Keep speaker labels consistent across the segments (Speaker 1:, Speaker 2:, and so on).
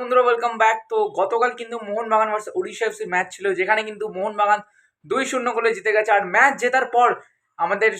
Speaker 1: বন্ধুরা welcome back. তো গতকাল কিন্তু Mohun Bagan versus Odisha FC match ছিল, যেখানে কিন্তু মোহনবাগান 2-0 গোলে জিতে গেছে। আর ম্যাচ জেতার পর আমাদের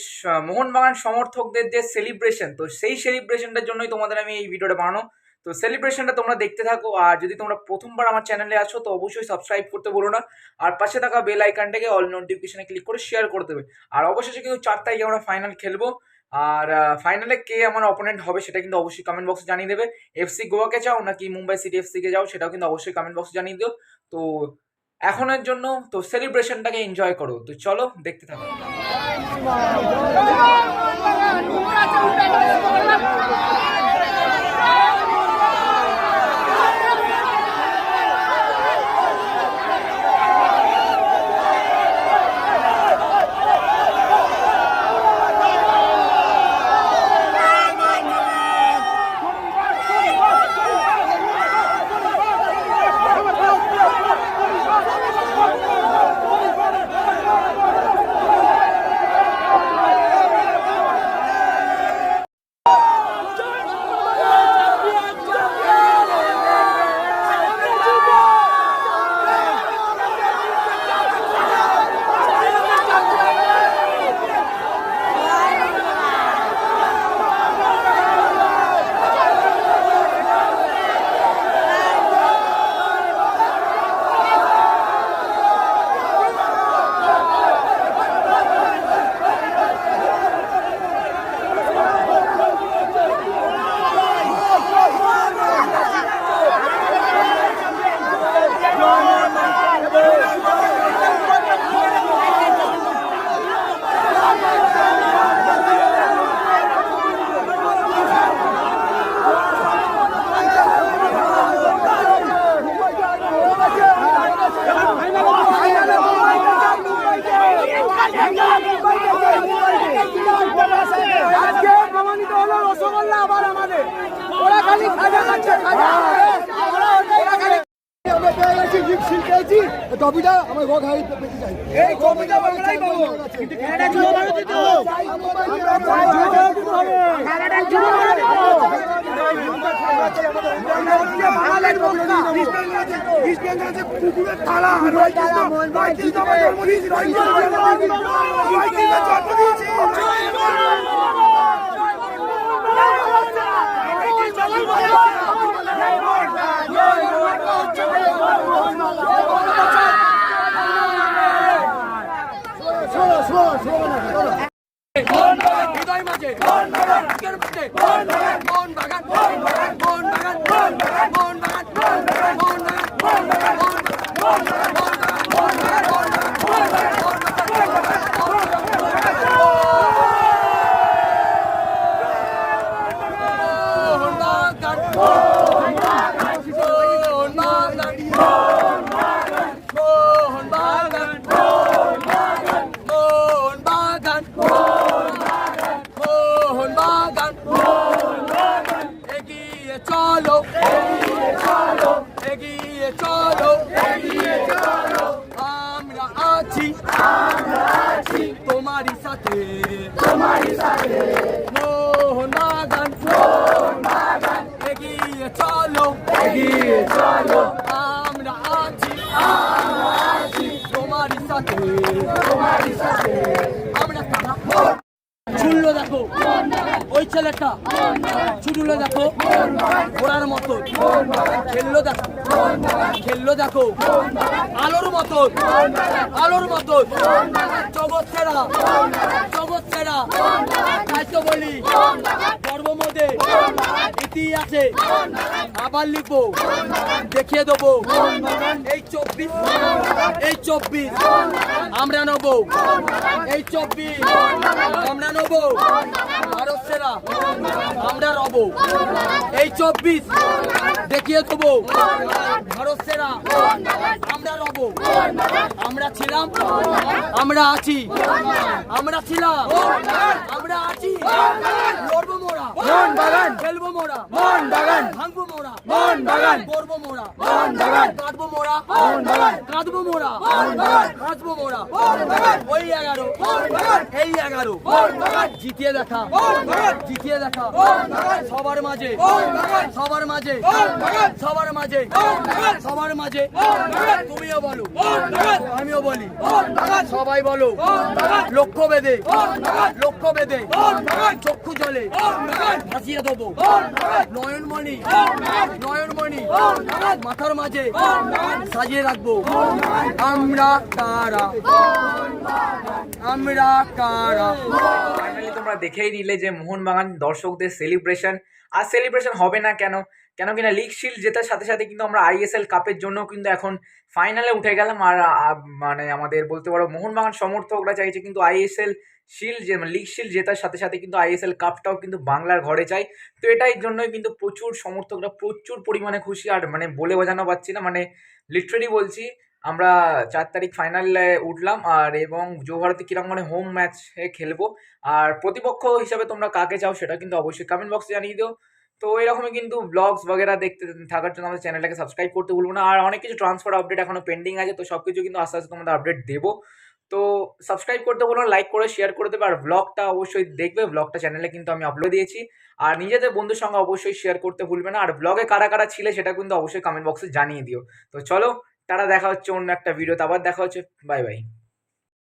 Speaker 1: মোহনবাগান সমর্থকদের যে সেলিব্রেশন, তো সেই সেলিব্রেশনটার জন্যই তোমাদের আমি এই ভিডিওটা বানানো। তো সেলিব্রেশনটা তোমরা দেখতে থাকো। আর যদি তোমরা প্রথমবার আমার চ্যানেলে আসো তো অবশ্যই সাবস্ক্রাইব করতে বলো না, আর পাশে থাকা বেল আইকনটাকে অল নোটিফিকেশনে ক্লিক করে শেয়ার করে দেবে। আর অবশেষে কিন্তু 4 তারিখে আমরা ফাইনাল খেলবো। আর ফাইনালে কে আমার অপোনেন্ট হবে সেটা কিন্তু অবশ্যই কমেন্ট বক্সে জানিয়ে দেবে। এফসি গোয়াকে চাও নাকি মুম্বাই সিটি এফসি কে যাও সেটাও কিন্তু অবশ্যই কমেন্ট বক্সে জানিয়ে দিও। তো এখনের জন্য তো সেলিব্রেশনটাকে এনজয় করো। তো চলো দেখতে থাকো।
Speaker 2: কবিতা আমার ঘর খাই পেতে চাই এই কবিতা বাংলায় বলো কিন্তু এটা জুয়া মারো দিতে খেলাটা জুয়া মারো বাংলায় কবিতা ইস্ট বেঙ্গলে কুকুরের থালা আর রাইটিস রাইটিস আমার জন্মদিন রাইটিস জন্ম দিয়েছি
Speaker 3: তোমারি সাথে মোহনবাগান এগিয়ে চলো আমরা আছি তোমারি সাথে আমরা কারা ছুড়লো দেখো ওই ছেলেটা ছুটলো দেখো ঘোড়ার মতো খেললো দেখো আলোর মতো জগৎ সেরা তাই তো বলি গর্বমোদে ইতিহাসে আবার লিখবো দেখিয়ে দেবো এই 24 আমরা নেবো এই 24 আমরা নেবো ভারত সেরা আমরা রব এই 24 দেখিয়ে দেবো ভারত সেরা আমরা রব আমরা ছিলাম আমরা আছি আমরা ছিলাম আমরা আছি লড়বো মোরা
Speaker 2: মোহনবাগান
Speaker 3: খেলবো মোরা
Speaker 2: মোহনবাগান
Speaker 3: ভাঙবো মোরা
Speaker 2: মোহনবাগান
Speaker 3: করবো মোরা
Speaker 2: মোহনবাগান
Speaker 3: কাঁদবো মোরা
Speaker 2: মোহনবাগান
Speaker 3: কাঁদবো মোরা
Speaker 2: মোহনবাগান
Speaker 3: হাসবো মোরা
Speaker 2: মোহনবাগান
Speaker 3: ওই 11
Speaker 2: মোহনবাগান
Speaker 3: এই 11
Speaker 2: মোহনবাগান
Speaker 3: জিতিয়ে দেখা
Speaker 2: মোহনবাগান
Speaker 3: জিতিয়ে দেখা
Speaker 2: মোহনবাগান
Speaker 3: সবার মাঝে
Speaker 2: মোহনবাগান
Speaker 3: সবার মাঝে
Speaker 2: মোহনবাগান
Speaker 3: সবার মাঝে
Speaker 2: মোহনবাগান
Speaker 3: সবার মাঝে
Speaker 2: মোহনবাগান
Speaker 3: তুমিও বলো
Speaker 2: মোহনবাগান
Speaker 3: আমিও বলি
Speaker 2: মোহনবাগান
Speaker 3: সবাই বলো
Speaker 2: মোহনবাগান
Speaker 3: লক্ষ্য বেঁধে
Speaker 2: মোহনবাগান
Speaker 3: লক্ষ্য বেঁধে
Speaker 2: মোহনবাগান
Speaker 3: চক্ষু জলে
Speaker 2: মোহনবাগান
Speaker 3: ভাসিয়ে দেবো
Speaker 2: মোহনবাগান
Speaker 3: নয়নমণি
Speaker 2: মোহনবাগান
Speaker 3: নয়নমণি
Speaker 2: মোহনবাগান
Speaker 3: মাথার মাঝে
Speaker 2: মোহনবাগান
Speaker 3: সাজিয়ে রাখবো আমরা কারা আমরা কারা
Speaker 1: ফাইনালি তোমরা দেখেই নিলে যে মোহনবাগান দর্শকদের সেলিব্রেশন, আর সেলিব্রেশন হবে না কেন, কেন কিনা লিগ শিল্ড জেতার সাথে সাথে কিন্তু আমরা আইএসএল কাপের জন্য কিন্তু এখন ফাইনালে উঠে গেলাম। আর মানে আমাদের বলতে পারো মোহনবাগান সমর্থকরা চাইছে কিন্তু আইএসএল শিল্ড যে লিগ শিল্ড জেতার সাথে সাথে কিন্তু আইএসএল কাপটাও কিন্তু বাংলার ঘরে চাই। তো এটাই জন্যই কিন্তু প্রচুর সমর্থকরা প্রচুর পরিমাণে খুশি, আর মানে বলে বোঝানো পারছি না, মানে লিটারেলি বলছি। আমরা 4 তারিখ ফাইনালে উঠলাম, আর এবং যুবভারতী ক্রীড়াঙ্গনে হোম ম্যাচে খেলবো। আর প্রতিপক্ষ হিসাবে তোমরা কাকে চাও সেটা কিন্তু অবশ্যই কমেন্ট বক্সে জানিয়ে দিও। তো এরকমই কিন্তু ব্লগস বগেরা দেখতে থাকার জন্য আমাদের চ্যানেলটাকে সাবস্ক্রাইব করতে ভুলবো না। আর অনেক কিছু ট্রান্সফার আপডেট এখনো পেন্ডিং আছে, তো সব কিছু কিন্তু আস্তে আস্তে তোমাদের আপডেট দেবো। তো সাবস্ক্রাইব করতে বলো, লাইক করে শেয়ার করে দেবে, আর ব্লগটা অবশ্যই দেখবে। ব্লগটা চ্যানেলে কিন্তু আমি আপলোড দিয়েছি, আর নিজেদের বন্ধুর সঙ্গে অবশ্যই শেয়ার করতে ভুলবে না। আর ব্লগে কারা কারা ছিলে সেটা কিন্তু অবশ্যই কমেন্ট বক্সে জানিয়ে দিও। তো চলো, তারা দেখা হচ্ছে অন্য একটা ভিডিওতে, আবার দেখা হচ্ছে, বাই বাই।